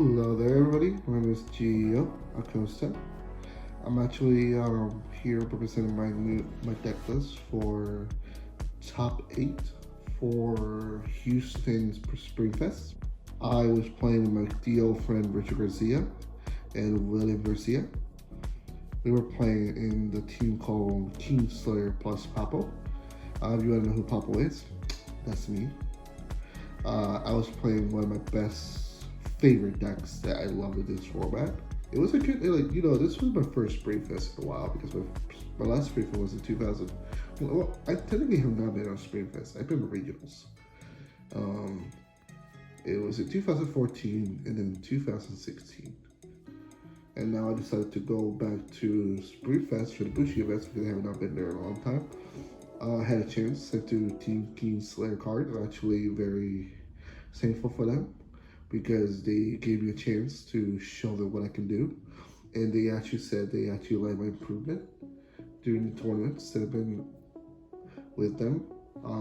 Hello there, everybody. My name is Acosta. I'm actually here representing my deck list for top 8 for Houston's Spring Fest. I was playing with my dear friend Richard Garcia and William Garcia. We were playing in the team called Kingslayer plus Papo. If you want to know who Papo is, that's me. I was playing one of my favorite decks that I love in this format. It was a good, this was my first Spring Fest in a while because my last Spring Fest was in 2000. Well, I technically have not been on Spring Fest. I've been regionals. It was in 2014 and then 2016. And now I decided to go back to Spring Fest for the Bushi events because I have not been there in a long time. I had a chance to do Team Kingslayer card. I'm actually very thankful for them because they gave me a chance to show them what I can do. And they actually said they actually like my improvement during the tournaments that I've been with them.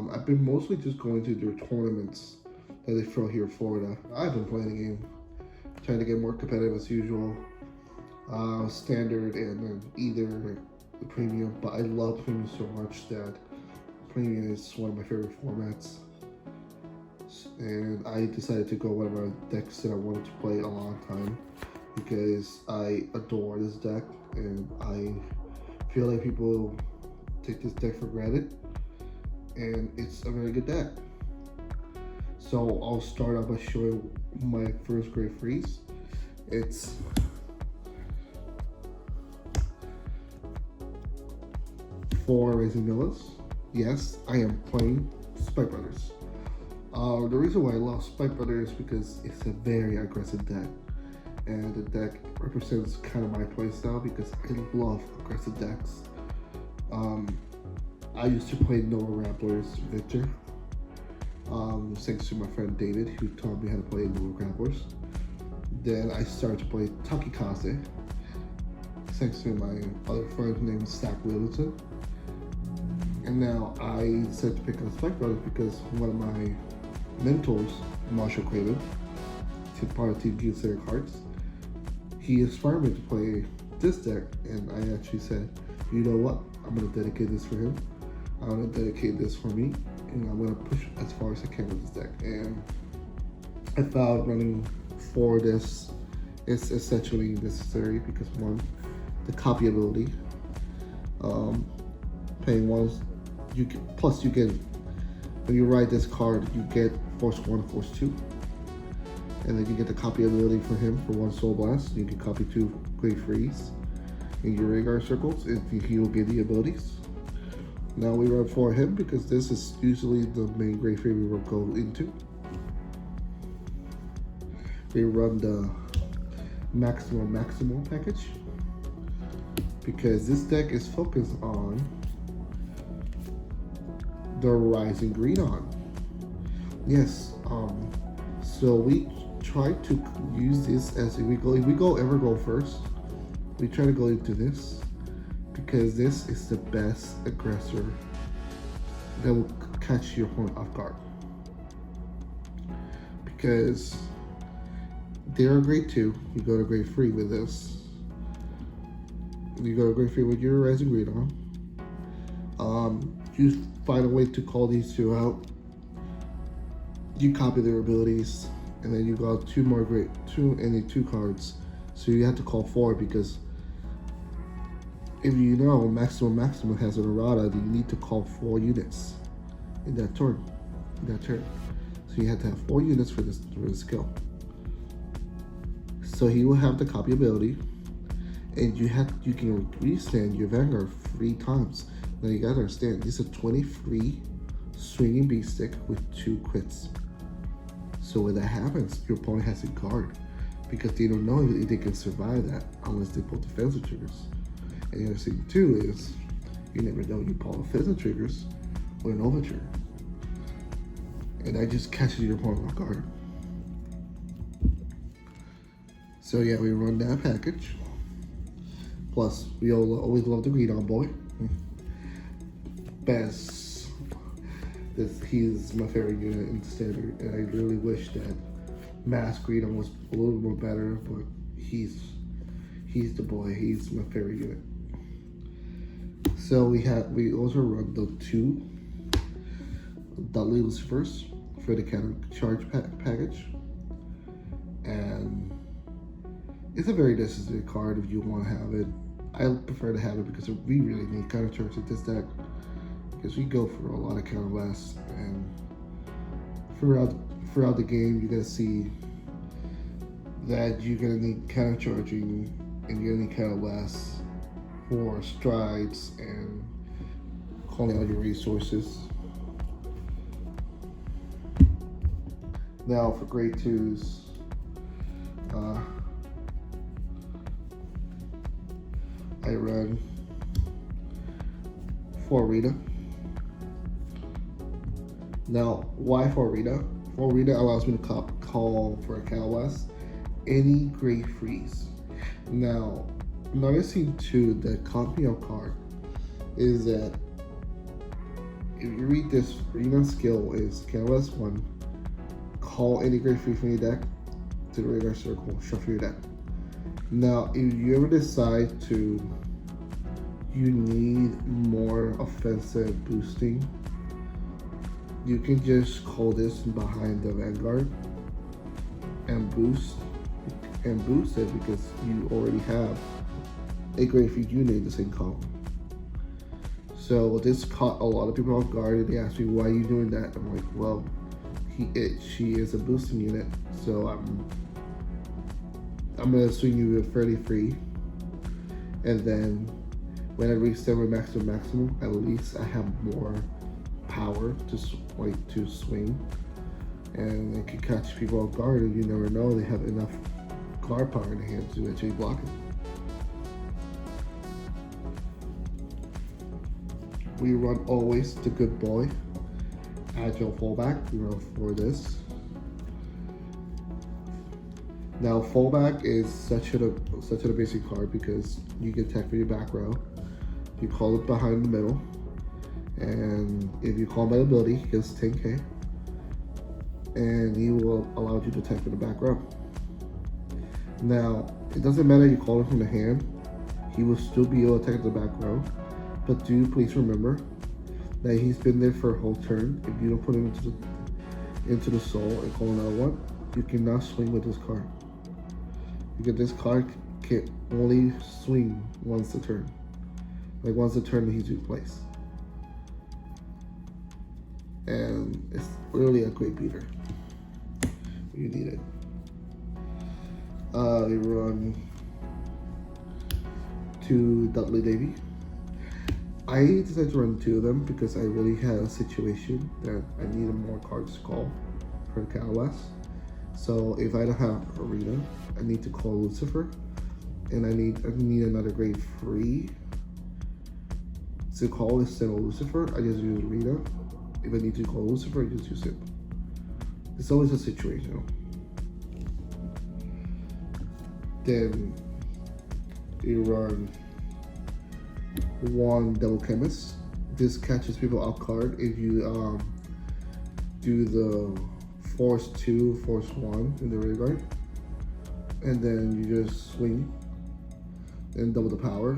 I've been mostly just going to their tournaments that they throw here in Florida. I've been playing the game, trying to get more competitive as usual. Standard and then either the premium, but I love premium so much that premium is one of my favorite formats. And I decided to go one of my decks that I wanted to play a long time because I adore this deck and I feel like people take this deck for granted, and it's a very good deck. So I'll start out by showing my first Great Freeze. It's for Raising Villas. Yes, I am playing Spike Brothers. The reason why I love Spike Brothers is because it's a very aggressive deck, and the deck represents kind of my playstyle because I love aggressive decks. I used to play Nova Ramblers Victor, thanks to my friend David who taught me how to play Nova Ramblers. Then I started to play Takikaze, thanks to my other friend named Zach Williamson. And now I decided to pick up Spike Brothers because one of my mentors, Marshall Craven, part of Team Kingslayer cards, he inspired me to play this deck, and I actually said, you know what, I'm going to dedicate this for him, I'm going to dedicate this for me, and I'm going to push as far as I can with this deck. And I found running for this is essentially necessary because one, the copy ability, paying once, you get, when you ride this card, you get Force 1, Force 2. And then you get the copy ability for him for 1 Soul Blast. You can copy 2 Great Freeze in your radar circles if he will get the abilities. Now we run for him because this is usually the main Great Freeze we will go into. We run the Maximal package because this deck is focused on the Rising Greedon. Yes, so we try to use this as if we ever go first, we try to go into this because this is the best aggressor that will catch your opponent off guard. Because they're a grade 2, you go to grade 3 with this. You go to grade 3 with your Rising Greedon. You find a way to call these 2 out. You copy their abilities, and then you got 2 more grade 2 and 2 cards. So you have to call 4 because if you know Maximum has an errata, you need to call 4 units in that turn. So you have to have 4 units for this skill. So he will have the copy ability, and you can restand your Vanguard 3 times. Now you gotta understand, this is a 23 swinging beast stick with 2 crits. So when that happens, your opponent has a guard because they don't know if they can survive that unless they pull defensive triggers. And the other thing too is, you never know, you pull defensive triggers or an overture, and that just catches your opponent off guard. So yeah, we run that package. Plus, we always love the Greedon boy. He's my favorite unit in Standard, and I really wish that Mask Freedom was a little more better, but he's the boy. He's my favorite unit. So we also run the 2 Dudley Lucifers for the counter charge package, and it's a very necessary card if you want to have it. I prefer to have it because we really need counter charge in this deck, because we go for a lot of counter blasts, and throughout the game you're gonna see that you're gonna need counter charging and you're gonna need counter blasts for strides and calling out your resources. Now for grade 2s, I run 4 Rita. Now, why 4 Rita? 4 Rita allows me to call for a counter blast any grade freeze. Now, another thing too that caught me off guard is that if you read this, Rita skill is counter blast 1, call any grade free from your deck to the radar circle, shuffle your deck. Now, if you ever decide you need more offensive boosting, you can just call this behind the Vanguard and boost it, because you already have a grade free unit in the same column. So this caught a lot of people off guard, and they asked me, why are you doing that? I'm like, well, she is a boosting unit, so I'm gonna swing you fairly free, and then when I reach my maximum, at least I have more power to swing, and it can catch people off guard, and you never know, they have enough card power in their hand to actually block it. We run always the good boy agile fallback. We run for this. Now fallback is such a basic card because you can attack for your back row. You call it behind the middle, and if you call by ability, he gets 10k, and he will allow you to attack for the back row. Now it doesn't matter if you call it from the hand, he will still be able to attack the back row, but do please remember that he's been there for a whole turn. If you don't put him into the soul and call another one, you cannot swing with this card, because this card can only swing once a turn. Like once a turn he's in place. And it's really a great beater. You need it. We run 2 Dudley Davy. I decided to run 2 of them because I really had a situation that I needed more cards to call for the counter blast. So if I don't have Arena, I need to call Lucifer, and I need another grade free to call instead of Lucifer. I just use Arena. If I need to call Lucifer, I just use it. It's always a situation. Then you run 1 Double Chemist. This catches people off guard if you do the Force 2, Force 1 in the rear guard, and then you just swing and double the power.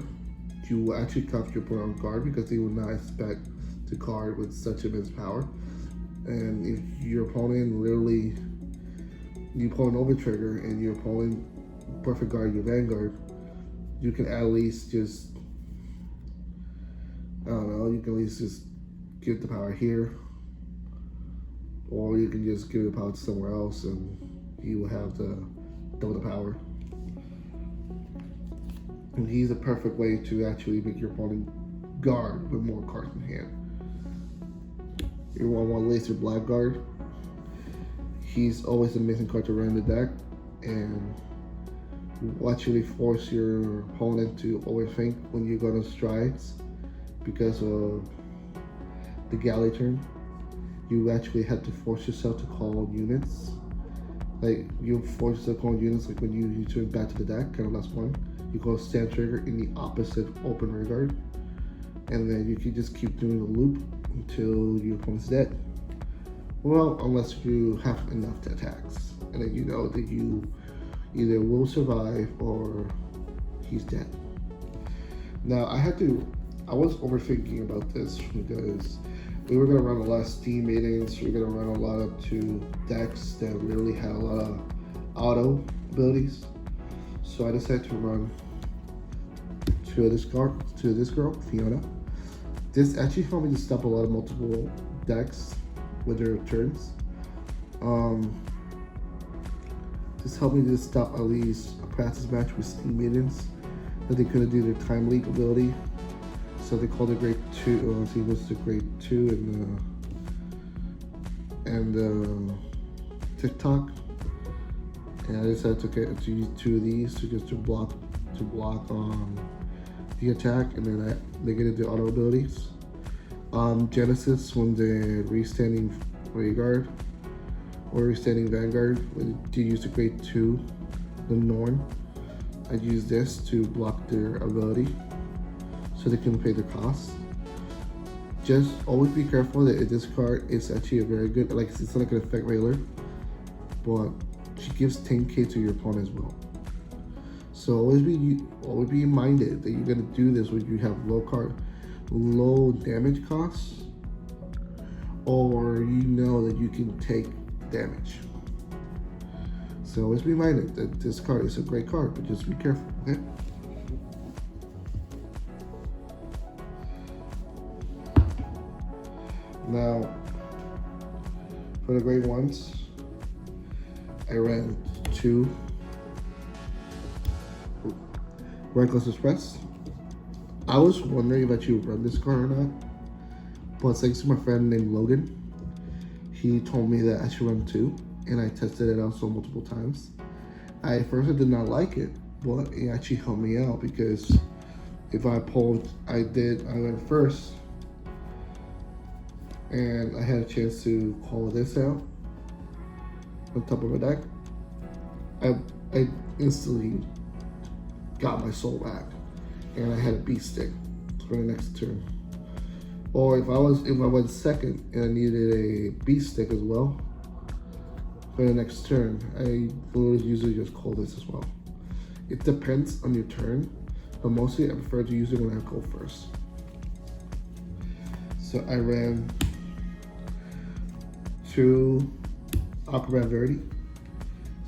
You will actually catch your opponent on guard because they will not expect to card with such immense power. And if your opponent you pull an over trigger and your opponent perfect guard your Vanguard, you can at least just, I don't know, you can at least just give the power here, or you can just give the power to somewhere else and he will have to double the power. And he's a perfect way to actually make your opponent guard with more cards in hand. You want 1 Laser Blackguard. He's always an amazing card to run in the deck, and will actually force your opponent to overthink when you go to strides because of the galley turn. You actually have to force yourself to call units. Like you force yourself to call units, like when you turn back to the deck, kind of last one. You call stand trigger in the opposite open rear guard, and then you can just keep doing the loop until your opponent's dead. Well, unless you have enough attacks, and then you know that you either will survive or he's dead. Now I was overthinking about this because we were gonna run a lot of steam meetings. We were gonna run a lot of two decks that really had a lot of auto abilities. So I decided to run to this girl, Fiona. This actually helped me to stop a lot of multiple decks with their turns. This helped me to stop at least a practice match with steam maidens that they couldn't do their time leak ability. So they called it grade 2. I think it was the grade 2 and TikTok. And I decided to use 2 of these to block the attack, and then they get into auto abilities. Genesis, when they're restanding Vanguard or restanding Vanguard, when you use the grade 2, the Norn, I'd use this to block their ability so they can pay their costs. Just always be careful that this card is actually a very good, like it's not gonna affect Railer, but she gives 10k to your opponent as well. So always be minded that you're gonna do this when you have low damage costs, or you know that you can take damage. So always be minded that this card is a great card, but just be careful, okay? Now, for the grade 1s, I ran 2 Reckless Express. I was wondering if I should run this card or not, but thanks to my friend named Logan, he told me that I should run 2, and I tested it out so multiple times. At first I did not like it, but it actually helped me out because if I pulled, I went first, and I had a chance to call this out on top of my deck. I instantly got my soul back, and I had a beast stick for the next turn. Or if I went second and I needed a beast stick as well for the next turn, I will usually just call this as well. It depends on your turn, but mostly I prefer to use it when I go first. So I ran 2 Aquaman Verdi.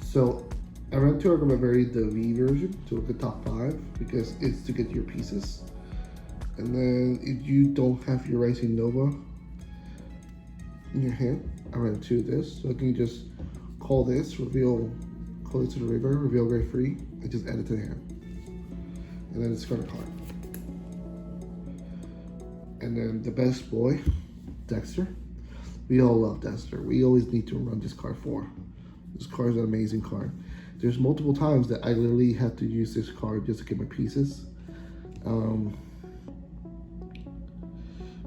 So I ran 2 Aquaman Verdi, the V version, to the top 5 because it's to get your pieces. And then if you don't have your Rising Nova in your hand, I ran 2 of this. So I can just call this, call it to the river, reveal grade 3, and just add it to the hand. And then discard a card. And then the best boy, Dexter. We all love Dexter. We always need to run this card for. This card is an amazing card. There's multiple times that I literally had to use this card just to get my pieces.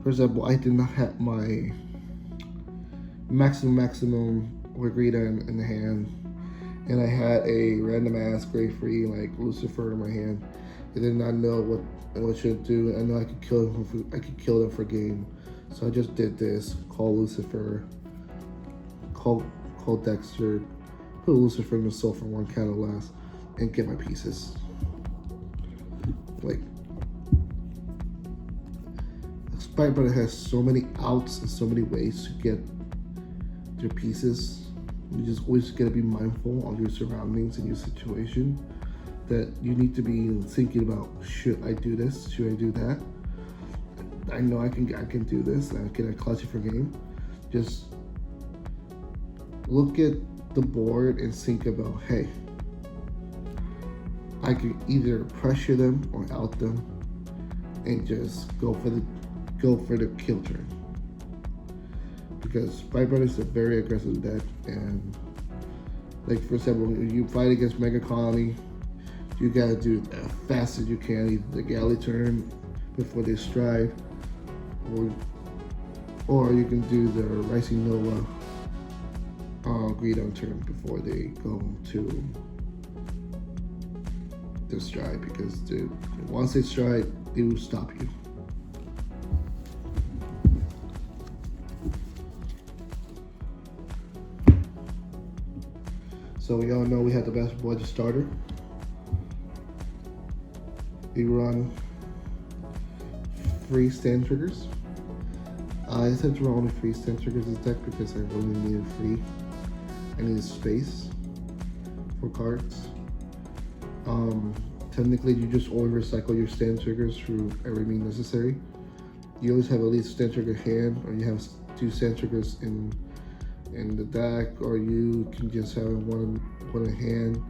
For example, I did not have my maximum Regrita in the hand, and I had a random ass grade 3 like Lucifer in my hand. I did not know what I should do. I know I could kill them for game, so I just did this. Call Lucifer, call Dexter, put Lucifer in the soul for 1 candle last, and get my pieces. Like, Spike Brother has so many outs and so many ways to get your pieces. You just always gotta be mindful of your surroundings and your situation. That you need to be thinking about: should I do this? Should I do that? I know I can do this. I can clutch it for game. Just look at the board and think about, hey, I can either pressure them or out them, and just go for the kill turn. Because Spike Brother is a very aggressive deck, and like for example, when you fight against Mega Colony, you gotta do it as fast as you can, either the galley turn before they stride, or you can do the Rising Nova greed on turn before they go to the stride, because once they stride, they will stop you. So we all know we have the best budget starter. We run 3 stand triggers. I said to run only 3 stand triggers this deck because I really needed free. I needed space for cards. Technically, you just only recycle your stand triggers through every means necessary. You always have at least a stand trigger hand, or you have 2 stand triggers in the deck, or you can just have one in hand.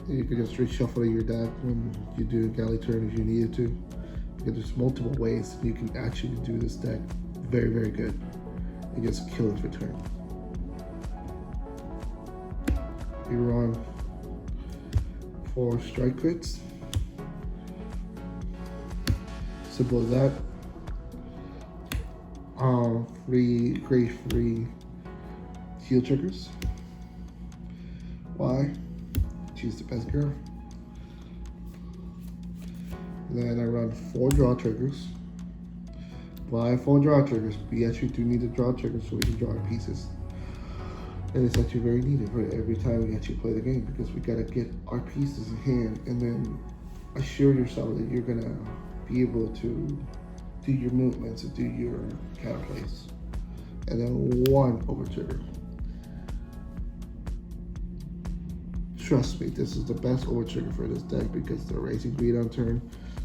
You can just reshuffle your deck when you do a galley turn if you needed to. Because there's multiple ways you can actually do this deck very, very good. It just kills for turn. You run 4 strike crits. Simple as that. 3 grade free heal triggers. Why? Choose the best girl. Then I run 4 draw triggers. Why 4 draw triggers? We actually do need to draw triggers so we can draw our pieces. And it's actually very needed for every time we actually play the game, because we gotta get our pieces in hand and then assure yourself that you're gonna be able to do your movements and do your counterplays. And then 1 over trigger. Trust me, this is the best over trigger for this deck because the raising greed on turn,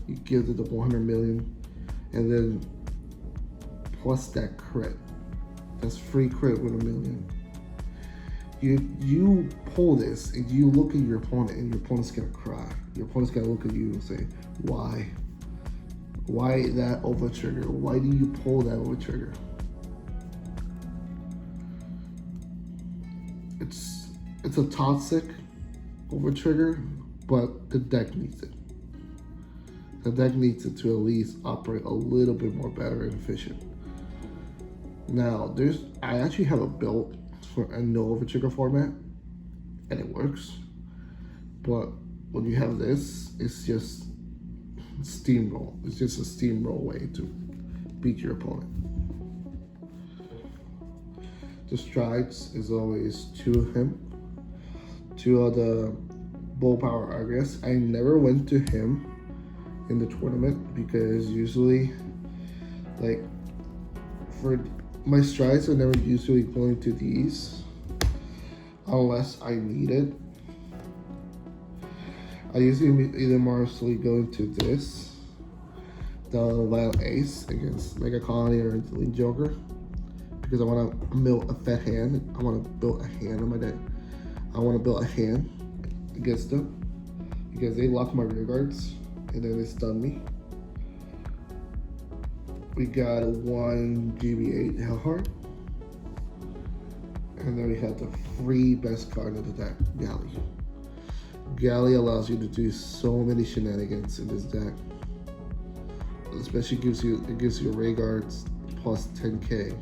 you give it the 100 million, and then plus that crit. That's free crit with 1 million. You pull this and you look at your opponent and your opponent's gonna cry. Your opponent's gonna look at you and say, why? Why that over trigger? Why do you pull that over trigger? It's a toxic over trigger, but the deck needs it. The deck needs it to at least operate a little bit more better and efficient. Now, I actually have a build for a no over trigger format, and it works. But when you have this, it's just steamroll. It's just a steamroll way to beat your opponent. The strikes is always 2 of him, 2 of the bull power Argus. I never went to him in the tournament because usually, like, for my strides are never usually going to these unless I need it. I usually either mostly go into this, the Violent Ace against Mega Colony or Lean Joker, because I want to build a fat hand. I want to build a hand on my deck. I want to build a hand against them because they lock my rear guards and then they stun me. We got 1 GB8 Hellheart. And then we have the free best card of the deck, Galley. Galley allows you to do so many shenanigans in this deck. Especially gives you Ray Guards plus 10k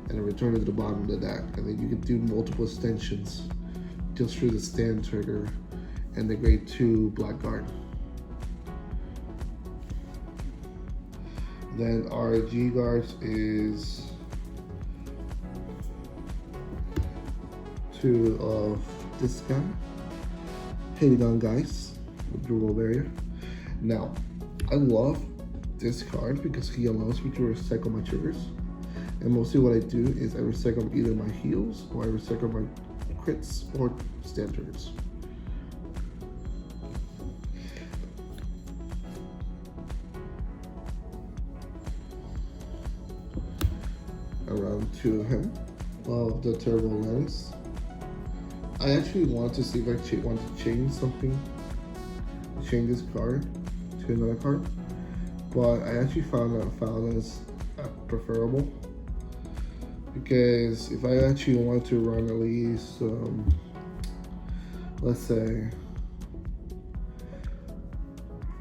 and a return to the bottom of the deck. And then you can do multiple extensions just through the stand trigger and the grade 2 Black Guard. Then our G guards is 2 of this guy, hitting on guys with durable barrier. Now, I love this card because he allows me to recycle my triggers. And mostly what I do is I recycle either my heals or I recycle my crits or stand triggers. Around 2 of him, of the Turbo Lens. I actually want to see if I want to change something, change this card to another card, but I actually found this preferable because if I actually want to run at least, let's say,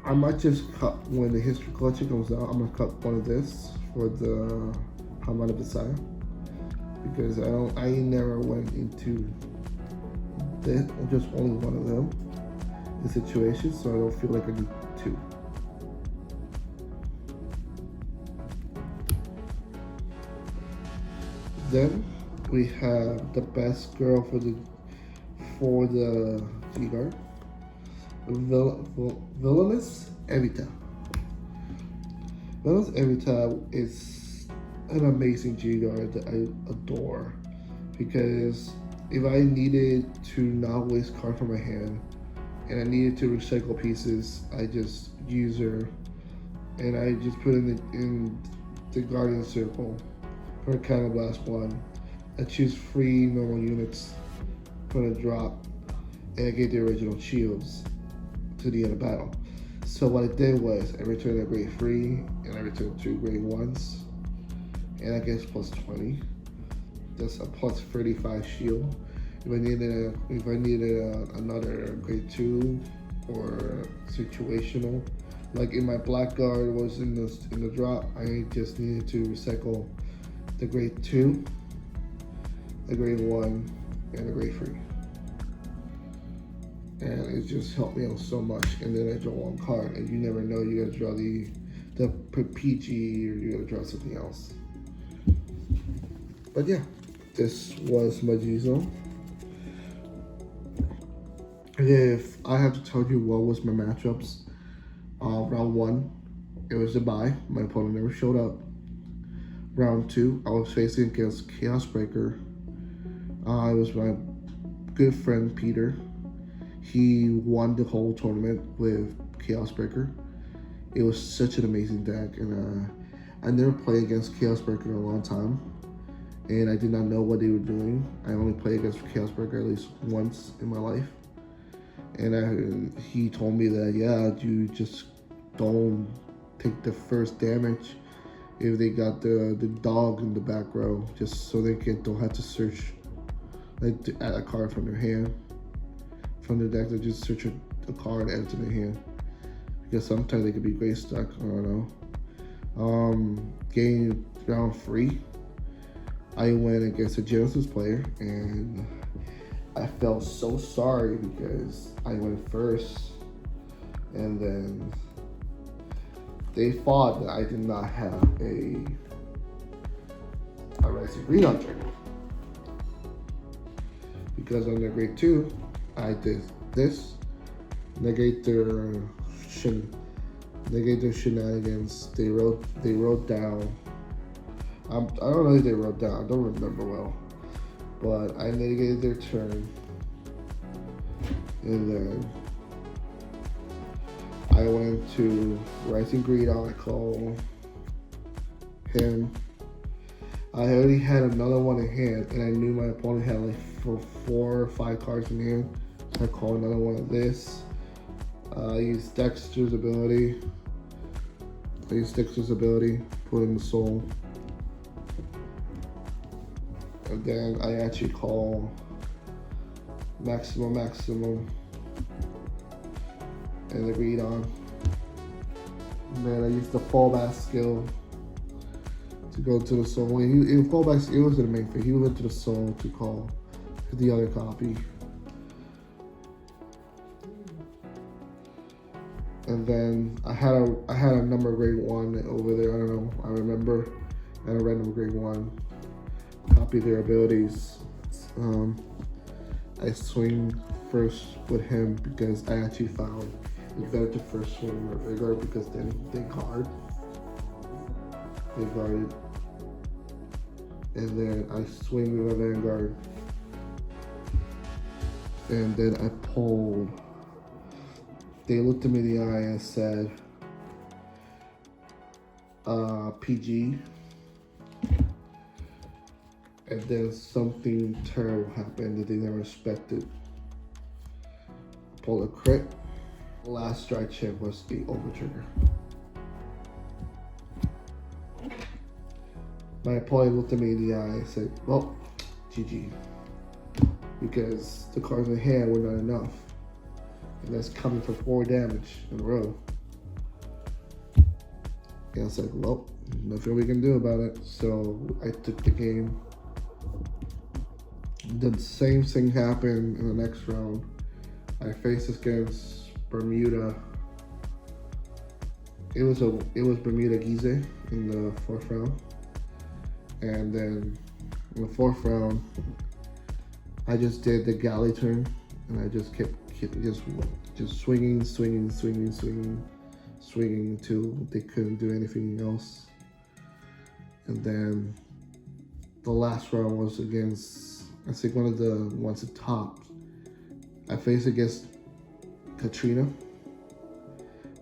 I might just cut when the history collection comes out. I'm gonna cut one of this for the Hamada Bisaya because I never went into this, just only one of them in situations, so I don't feel like I need 2. Then we have the best girl for the for the G-Guard, Villainous Evita. Villainous Evita is an amazing G-Guard that I adore, because if I needed to not waste cards from my hand and I needed to recycle pieces, I just use her and I just put in the Guardian Circle for a Counterblast 1. I choose 3 normal units from the drop, and I get the original shields to the end of battle. So what I did was I returned a grade 3 and I returned 2 grade 1s, and I guess plus 20. That's a plus 35 shield. If I needed another grade 2 or situational, like in my Blackguard was in the drop, I just needed to recycle the grade 2, the grade 1, and the grade 3. And it just helped me out so much. And then I draw 1 card, and you never know, you gotta draw the PG, or you gotta draw something else. But yeah, this was my G-Zone. If I have to tell you what was my matchups, round 1, it was a bye. My opponent never showed up. Round 2, I was facing against Chaos Breaker. It was my good friend Peter. He won the whole tournament with Chaos Breaker. It was such an amazing deck, and I never played against Chaos Breaker in a long time, and I did not know what they were doing. I only played against Chaos Breaker at least once in my life, and he told me that, yeah, you just don't take the first damage if they got the dog in the back row, just so they don't have to search, like, to add a card from their hand, from the deck. They just search a card and add it to their hand, because sometimes they could be great stuck. I don't know. Game round 3, I went against a Genesis player, and I felt so sorry because I went first, and then they thought that I did not have a Rising Green Hunter, because on the grade 2, I did this, negate their shenanigans. They wrote down. I don't know if they wrote down. I don't remember well, but I negated their turn, and then I went to Rising Greed. I call him. I already had another one in hand, and I knew my opponent had like 4 or 5 cards in hand. So I called another one of this. I used Dexter's ability. Put in the soul. And then I actually call maximum, and agreed on. And then I used the fallback skill to go to the soul. In fallback, it wasn't the main thing. He went to the soul to call the other copy. And then I had a number grade 1 over there. I don't know. I remember. I had a random grade 1. Copy their abilities. I swing first with him because I actually found it's better to first swing with Vigor, because then they guard. They guarded. And then I swing with a Vanguard. And then I pulled. They looked at me in the eye and said, PG. And then something terrible happened that they never expected. Pulled a crit. Last strike check was the over trigger. My opponent looked at me in the eye and said, well, GG. Because the cards in hand were not enough. And that's coming for 4 damage in a row. And I was like, well, nothing we can do about it. So I took the game. The same thing happened in the next round. I faced against Bermuda. It was Bermuda Gize in the 4th round. And then in the 4th round, I just did the galley turn and I just kept just swinging until they couldn't do anything else. And then the last round was against, I think, one of the ones at top. I faced against Katrina,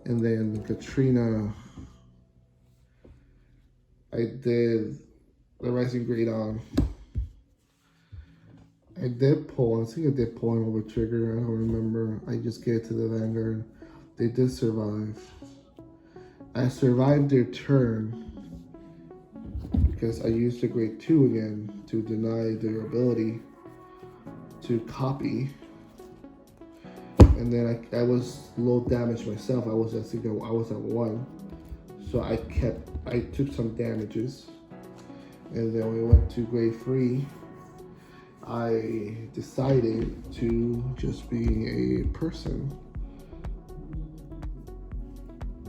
and then Katrina, I did the Rising Great on. I did pull. I think I did pull him over trigger. I don't remember. I just get to the Vanguard. They did survive. I survived their turn because I used the Grade 2 again to deny their ability to copy. And then I was low damage myself. I was at 1. So I took some damages. And then we went to Grade 3. I decided to just be a person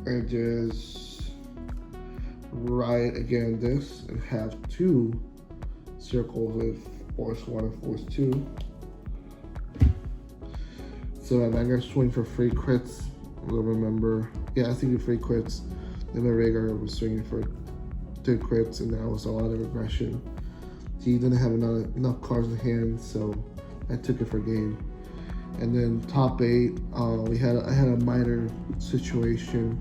and just ride again this and have 2 circles with Force 1 and Force 2. So my Vanguard swing for 3 crits. I don't remember. Yeah, I think 3 crits. Then my Rhaegar was swinging for 2 crits, and that was a lot of aggression. He didn't have enough cards in hand, so I took it for game. And then top 8, I had a minor situation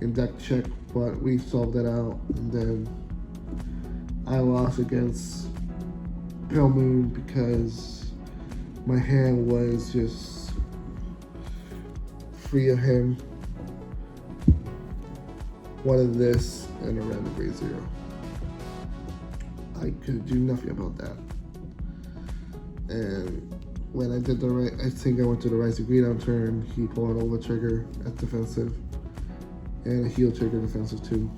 in deck check, but we solved it out. And then I lost against Pale Moon because my hand was just free of him. Wanted this and a random Grade 0. I could do nothing about that. And when I did I think I went to the Rising Green on turn, he pulled an over trigger at defensive and a heal trigger defensive too.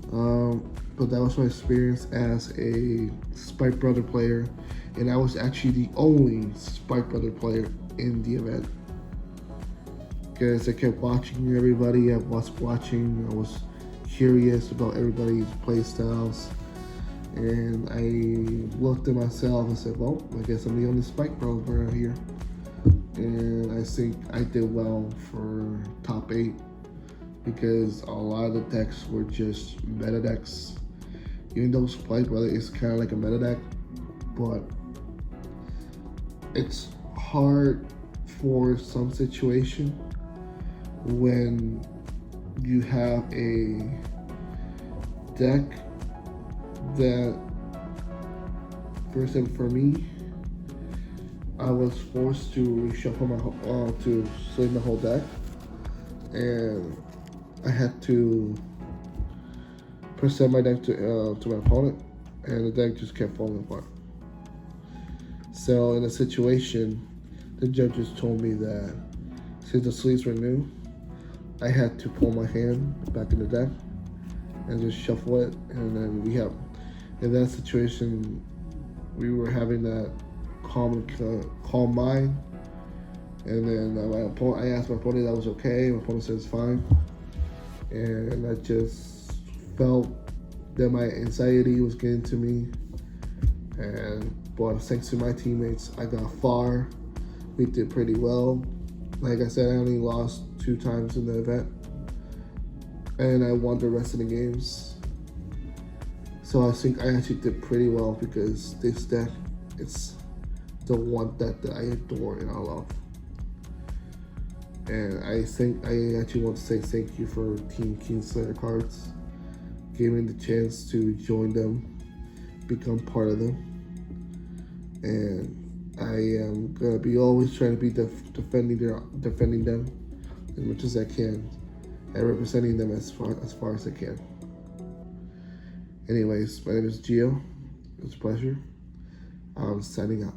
But that was my experience as a Spike Brother player, and I was actually the only Spike Brother player in the event. Because I kept watching everybody, I was curious about everybody's play styles, and I looked at myself and said, well, I guess I'm the only Spike Brother here. And I think I did well for top 8 because a lot of the decks were just meta decks. Even though Spike Brother is kind of like a meta deck, but it's hard for some situation when you have a deck that, first and for me, I was forced to reshuffle to save my whole deck, and I had to present my deck to my opponent, and the deck just kept falling apart. So in a situation, the judges told me that since the sleeves were new, I had to pull my hand back in the deck and just shuffle it, and then in that situation, we were having that calm mind, and then I asked my opponent if that was okay. My opponent said it's fine, and I just felt that my anxiety was getting to me, but thanks to my teammates, I got far. We did pretty well. Like I said, I only lost 2 times in the event, and I won the rest of the games. So I think I actually did pretty well because this deck, it's the one deck that I adore and I love. And I think I actually want to say thank you for Team Kingslayer cards. Gave me the chance to join them, become part of them. And I am gonna be always trying to be defending them as much as I can, and representing them as far as I can. Anyways, my name is Gio. It was a pleasure. I'm signing out.